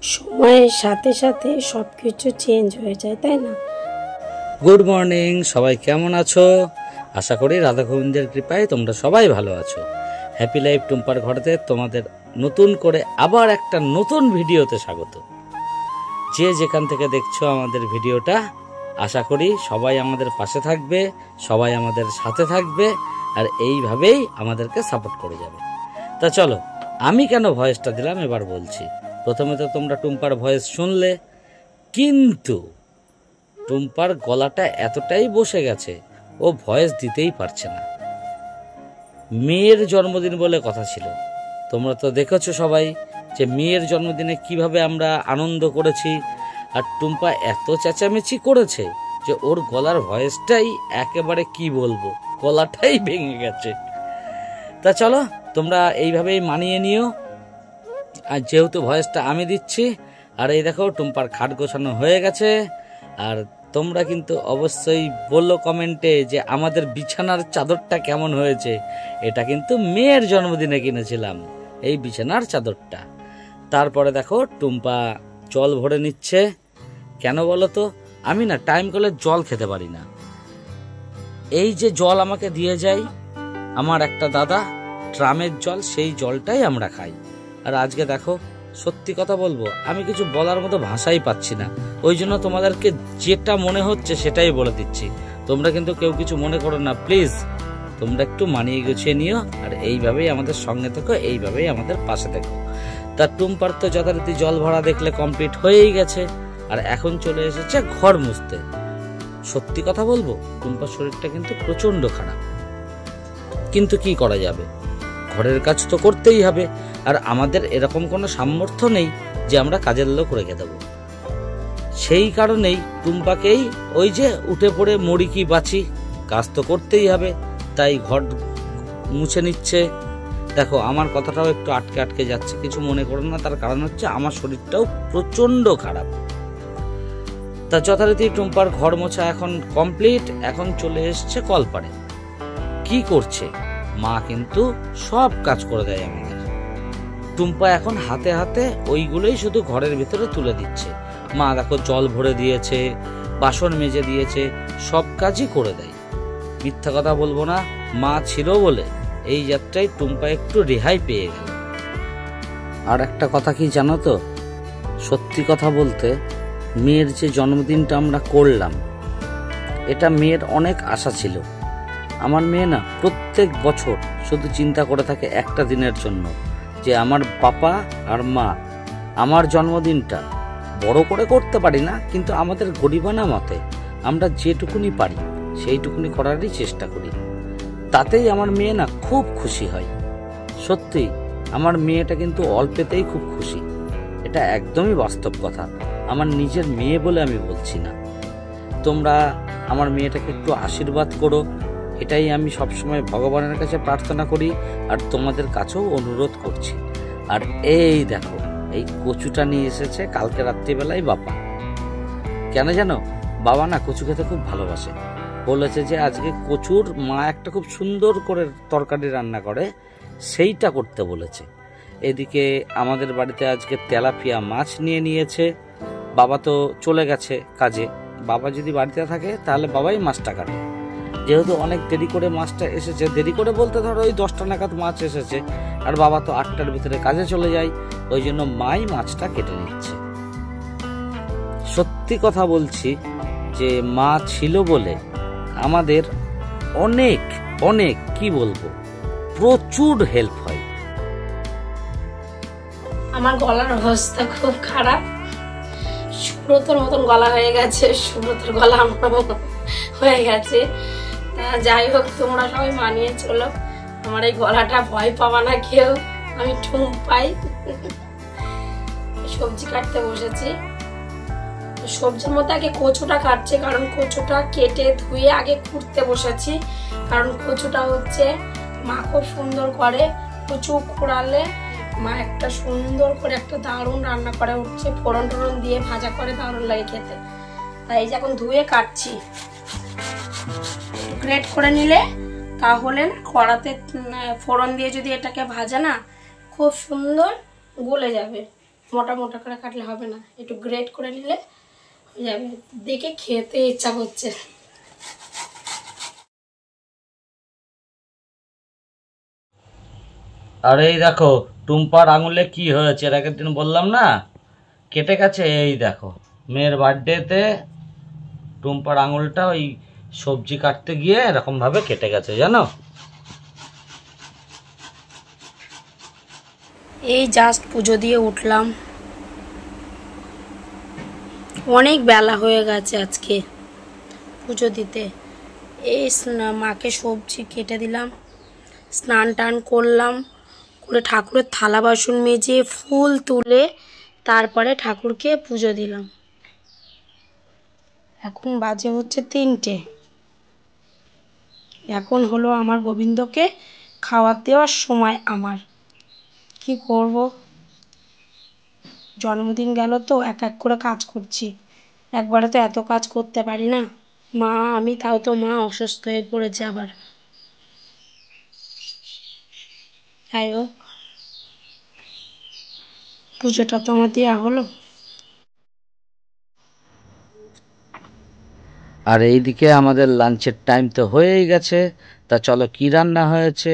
সময়ের সাথে সাথে সবকিছু চেঞ্জ হয়ে যায়, তাই না? গুড মর্নিং, সবাই কেমন আছো? আশা করি রাধা গোবিন্দের কৃপায় তোমরা সবাই ভালো আছো। হ্যাপি লাইফ টুম্পার ঘরেতে তোমাদের নতুন করে আবার একটা নতুন ভিডিওতে স্বাগত। যে যেখান থেকে দেখছো আমাদের ভিডিওটা, আশা করি সবাই আমাদের পাশে থাকবে, সবাই আমাদের সাথে থাকবে, আর এইভাবেই আমাদেরকে সাপোর্ট করে যাবে। তা চলো, আমি কেন ভয়েসটা দিলাম এবার বলছি। প্রথমে তো তোমরা টুম্পার ভয়েস শুনলে, কিন্তু টুম্পার গলাটা এতটাই বসে গেছে, ও ভয়েস দিতেই পারছে না। মেয়ের জন্মদিন বলে কথা ছিল, তোমরা তো দেখেছো সবাই যে মেয়ের জন্মদিনে কিভাবে আমরা আনন্দ করেছি। আর টুম্পা এত চেঁচামেচি করেছে যে ওর গলার ভয়েসটাই একেবারে কি বলবো, গলাটাই ভেঙে গেছে। তা চলো, তোমরা এইভাবেই মানিয়ে নিও। আর যেহেতু ভয়েসটা আমি দিচ্ছি, আর এই দেখো টুম্পার খাট গোছানো হয়ে গেছে। আর তোমরা কিন্তু অবশ্যই বললো কমেন্টে যে আমাদের বিছানার চাদরটা কেমন হয়েছে। এটা কিন্তু মেয়ের জন্মদিনে কিনেছিলাম এই বিছানার চাদরটা। তারপরে দেখো টুম্পা জল ভরে নিচ্ছে। কেন বলো তো, আমি না টাইম কলে জল খেতে পারি না। এই যে জল আমাকে দিয়ে যায় আমার একটা দাদা, ট্রামের জল, সেই জলটাই আমরা খাই। আর আজকে দেখো, সত্যি কথা বলবো, আমি কিছু বলার মতো ভাষাই পাচ্ছি না। ওই জন্য তোমাদেরকে যেটা মনে হচ্ছে সেটাই বলে দিচ্ছি। তোমরা কিন্তু কেউ কিছু মনে করো না প্লিজ। তোমরা একটু মানিয়ে গুছিয়ে নিও, আর এইভাবেই আমাদের সঙ্গে থেকো, এইভাবেই আমাদের পাশে থেকো। তা টুম্পার তো যথারীতি জল ভরা দেখলে কমপ্লিট হয়েই গেছে, আর এখন চলে এসেছে ঘর মুছতে। সত্যি কথা বলবো, টুম্পার শরীরটা কিন্তু প্রচন্ড খারাপ, কিন্তু কি করা যাবে, ঘরের কাজ তো করতেই হবে। আর আমাদের এরকম কোনো সামর্থ্য নেই যে আমরা কাজের লোক রেখে দেবো। সেই কারণেই টুম্পাকেই ওই যে উঠে পড়ে মরি কি বাঁচি, কাজ তো করতেই হবে, তাই ঘর মুছে নিচ্ছে। দেখো আমার কথাটাও একটু আটকে আটকে যাচ্ছে, কিছু মনে করো না, তার কারণ হচ্ছে আমার শরীরটাও প্রচন্ড খারাপ। তা যথারীতি টুম্পার ঘর মোছা এখন কমপ্লিট, এখন চলে এসছে কলপারে। কি করছে মা কিন্তু সব কাজ করে দেয় আমাদের। টুম্পা এখন হাতে হাতে ওইগুলোই শুধু ঘরের ভিতরে তুলে দিচ্ছে। মা দেখো জল ভরে দিয়েছে, বাসন মেজে দিয়েছে, সব কাজই করে দেয়। মিথ্যা কথা বলবো না, মা ছিল বলে এই যাত্রায় টুম্পা একটু রেহাই পেয়ে গেল। আর একটা কথা কি জানো তো, সত্যি কথা বলতে, মেয়ের যে জন্মদিনটা আমরা করলাম, এটা মেয়ের অনেক আশা ছিল। আমার মেয়ে না প্রত্যেক বছর শুধু চিন্তা করে থাকে একটা দিনের জন্য, যে আমার বাবা আর মা আমার জন্মদিনটা বড় করে করতে পারি না, কিন্তু আমাদের গরিবানা মতে আমরা যেটুকুনি পারি সেইটুকুনি করারই চেষ্টা করি। তাতেই আমার মেয়ে না খুব খুশি হয়। সত্যি আমার মেয়েটা কিন্তু অল্পেতেই খুব খুশি, এটা একদমই বাস্তব কথা। আমার নিজের মেয়ে বলে আমি বলছি না। তোমরা আমার মেয়েটাকে একটু আশীর্বাদ করো, এটাই আমি সবসময় ভগবানের কাছে প্রার্থনা করি, আর তোমাদের কাছেও অনুরোধ করছি। আর এই দেখো, এই কচুটা নিয়ে এসেছে কালকে রাত্রিবেলায় বাবা। কেন জানো, বাবা না কচু খেতে খুব ভালোবাসে। বলেছে যে আজকে কচুর মা একটা খুব সুন্দর করে তরকারি রান্না করে, সেইটা করতে বলেছে। এদিকে আমাদের বাড়িতে আজকে তেলাপিয়া মাছ নিয়ে নিয়েছে। বাবা তো চলে গেছে কাজে, বাবা যদি বাড়িতে থাকে তাহলে বাবাই মাছটা কাটে। যেহেতু অনেক দেরি করে মাছটা এসেছে, দেরি করে বলতে ধরো ওই 10টা নাগাদ মাছ এসেছে, আর বাবা তো 8টার ভিতরে কাজে চলে যায়, ওই জন্য মাই মাছটা কেটে নিচ্ছে। সত্যি কথা বলছি যে মা ছিল বলে আমাদের অনেক অনেক কি বলবো, প্রচুর হেল্প হয়। আমার গলার অবস্থা খুব খারাপ, সুব্রতর মতন গলা হয়ে গেছে, সুব্রতর গলা আমার হয়ে গেছে। যাই হোক, তোমরা সবাই মানিয়ে চলো, আমার এই গলাটা ভয় পাবা না কেউ। আমি টুম্পাই। সবজি কাটতে বসেছি, সবজির মধ্যে আগে কচুটা কাটছে, কারণ কচুটা কেটে ধুয়ে আগে কুটতে বসেছি। কারণ কচুটা হচ্ছে মা খুব সুন্দর করে, কচু কুড়ালে মা একটা সুন্দর করে একটা দারুণ রান্না করে, উঠছে ফোড়ন টোড়ন দিয়ে ভাজা করে, দারুণ লাগে খেতে। তাই যে এখন ধুয়ে কাটছি। গ্রেট করে নিলে তাহলে না কড়াতে ফোড়ন দিয়ে যদি এটাকে ভাজা না, খুব সুন্দর গলে যাবে। মোটা মোটা করে কাটলে হবে না, একটু গ্রেট করে নিলে হয়ে যাবে। দেখে খেতে ইচ্ছা করছে। আর এই দেখো টুম্পার আঙুলে কি হয়েছে, এর আগের দিন বললাম না কেটে গেছে। এই দেখো মেয়ের বার্থডেতে টুম্পার আঙুলটা ওই সবজি কাটতে গিয়ে এরকম ভাবে কেটে গেছে জানো। এই জাস্ট পুজো দিয়ে উঠলাম, অনেক বেলা হয়ে গেছে আজকে পুজো দিতে। এই মাকে সবজি কেটে দিলাম, স্নান টান করলাম, করে ঠাকুরের থালা বাসন মেজে ফুল তুলে তারপরে ঠাকুরকে পুজো দিলাম। এখন বাজে হচ্ছে 3টে। এখন হলো আমার গোবিন্দকে খাওয়ার দেওয়ার সময় আমার। কি করব, জন্মদিন গেল তো এক এক করে কাজ করছি, একবারে তো এত কাজ করতে পারি না। মা আমি, তাও তো মা অসুস্থ হয়ে পড়েছে আবার। যাই হোক, পুজোটা তো আমার দেওয়া হলো। আর এইদিকে আমাদের লাঞ্চের টাইম তো হয়েই গেছে। তা চলো কি রান্না হয়েছে।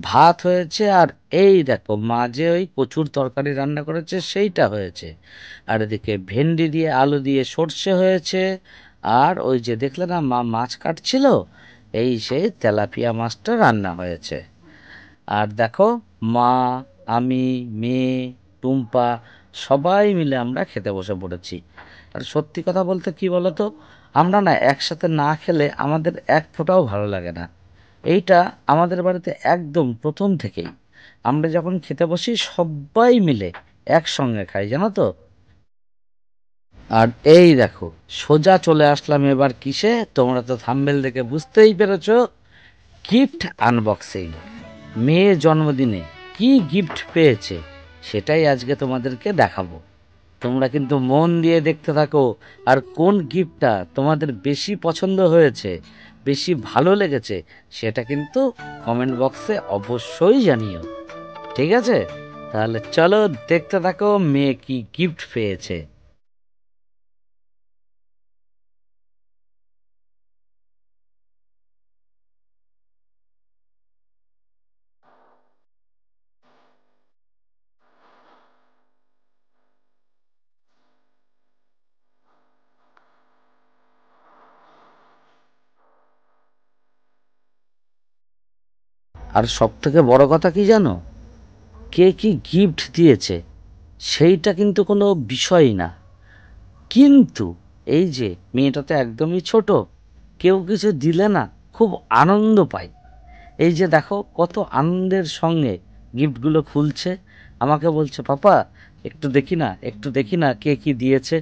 ভাত হয়েছে, আর এই দেখো মা যে ওই কচুর তরকারি রান্না করেছে সেইটা হয়েছে। আর এদিকে ভেন্ডি দিয়ে আলু দিয়ে সর্ষে হয়েছে। আর ওই যে দেখলে না মা মাছ কাটছিল, এই সেই তেলাপিয়া মাছটা রান্না হয়েছে। আর দেখো মা, আমি, মেয়ে, টুম্পা সবাই মিলে আমরা খেতে বসে পড়েছি। আর সত্যি কথা বলতে কি বলতো, আমরা না একসাথে না খেলে আমাদের এক ফোঁটাও ভালো লাগে না। এইটা আমাদের বাড়িতে একদম প্রথম থেকেই আমরা যখন খেতে বসি সবাই মিলে একসঙ্গে খাই জানো তো। আর এই দেখো সোজা চলে আসলাম এবার কিসে, তোমরা তো থাম্বনেল দেখে বুঝতেই পেরেছো, গিফট আনবক্সিং। মেয়ের জন্মদিনে কি গিফট পেয়েছে সেটাই আজকে তোমাদেরকে দেখাবো। তোমরা কিন্তু মন দিয়ে দেখতে থাকো, আর কোন গিফটটা তোমাদের বেশি পছন্দ হয়েছে, বেশি ভালো লেগেছে সেটা কিন্তু কমেন্ট বক্সে অবশ্যই জানিও। ঠিক আছে, তাহলে চলো দেখতে থাকো মেয়ে কি গিফট পেয়েছে। আর সব থেকে বড় কথা কি জানো, কে কি গিফট দিয়েছে সেইটা কিন্তু কোনো বিষয়ই না, কিন্তু এই যে মেয়েটা তো একদমই ছোট, কেউ কিছু দিলে না খুব আনন্দ পায়। এই যে দেখো কত আনন্দের সঙ্গে গিফটগুলো খুলছে, আমাকে বলছে পাপা একটু দেখি না, একটু দেখি না কে কি দিয়েছে।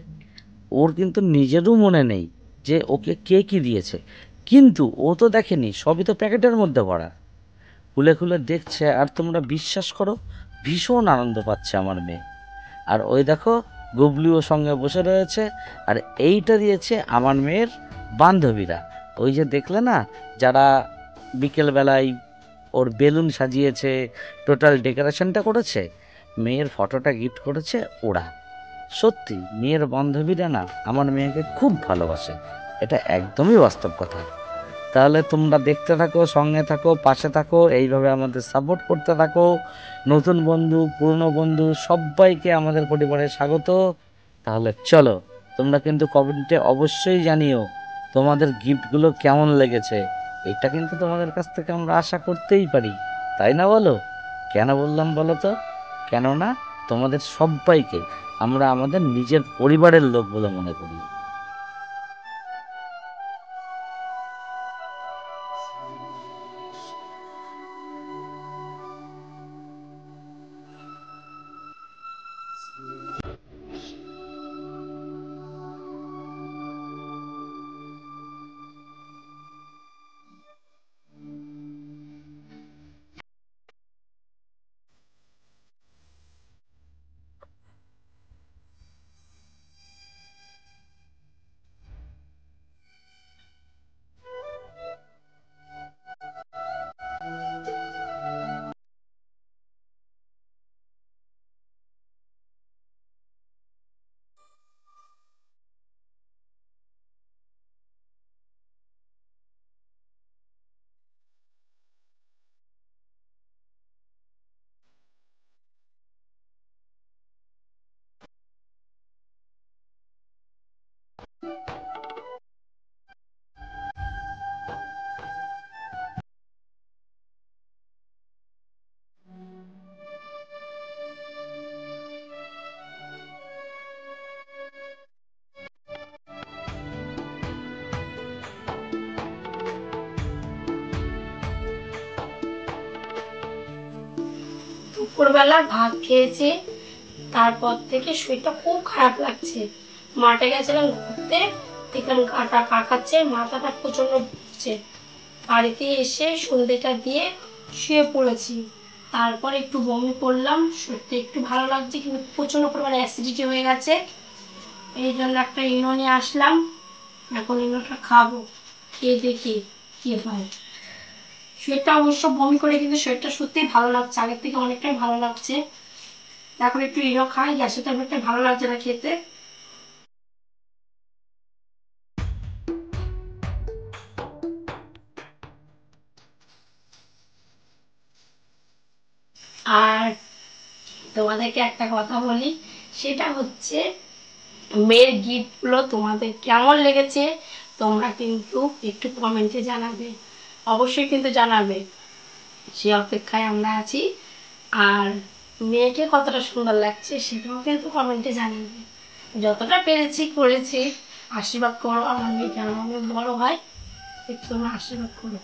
ওর কিন্তু নিজেরও মনে নেই যে ওকে কে কি দিয়েছে, কিন্তু ও তো দেখেনি, সবই তো প্যাকেটের মধ্যে ভরা। খুলে খুলে দেখছে, আর তোমরা বিশ্বাস করো ভীষণ আনন্দ পাচ্ছে আমার মেয়ে। আর ওই দেখো গুবলুও সঙ্গে বসে রয়েছে। আর এইটা দিয়েছে আমার মেয়ের বান্ধবীরা, ওই যে দেখলে না যারা বিকেলবেলায় ওর বেলুন সাজিয়েছে, টোটাল ডেকোরেশনটা করেছে, মেয়ের ফটোটা গিফট করেছে ওরা। সত্যি মেয়ের বান্ধবীরা না আমার মেয়েকে খুব ভালোবাসে, এটা একদমই বাস্তব কথা। তাহলে তোমরা দেখতে থাকো, সঙ্গে থাকো, পাশে থাকো, এইভাবে আমাদের সাপোর্ট করতে থাকো। নতুন বন্ধু পুরনো বন্ধু সবাইকে আমাদের পরিবারে স্বাগত। তাহলে চলো, তোমরা কিন্তু কমেন্টে অবশ্যই জানিও তোমাদের গিফটগুলো কেমন লেগেছে। এটা কিন্তু তোমাদের কাছ থেকে আমরা আশা করতেই পারি, তাই না বলো? কেন বললাম বলো তো, কেননা তোমাদের সবাইকে আমরা আমাদের নিজের পরিবারের লোক বলে মনে করি। দুপুরবেলা ভাত খেয়েছি, তারপর থেকে শরীরটা খুব খারাপ লাগছে। মাঠে গেছিলাম ঘুরতে, দেখলাম গাটা পাকাচ্ছে, মাথাটা প্রচন্ড ঘুরছে। বাড়িতে এসে সন্ধ্যেটা দিয়ে শুয়ে পড়েছি। তারপর একটু বমি করলাম, শরীরটা একটু ভালো লাগছে, কিন্তু প্রচন্ড পরিমাণে অ্যাসিডিটি হয়ে গেছে। এই জন্য একটা ইনো নিয়ে আসলাম, এখন ইনোটা খাবো, খেয়ে দেখি কি হয়। শরীরটা অবশ্য বমি করে, কিন্তু শরীরটা সত্যিই ভালো লাগছে, আগের থেকে অনেকটাই ভালো লাগছে। এখন একটু ইনো খাই, গ্যাসের ট্যাবলেটটা ভালো লাগছে না খেতে। আর তোমাদেরকে একটা কথা বলি, সেটা হচ্ছে মেয়ের গিফটগুলো তোমাদের কেমন লেগেছে তোমরা কিন্তু একটু কমেন্টে জানাবে, অবশ্যই কিন্তু জানাবে, সেই অপেক্ষায় আমরা আছি। আর মেয়েকে কতটা সুন্দর লাগছে সেটাও কিন্তু কমেন্টে জানাবে। যতটা পেরেছি করেছি, আশীর্বাদ করো আমার মেয়ে যেন অনেক বড় হয়, একটু তোমরা আশীর্বাদ করো।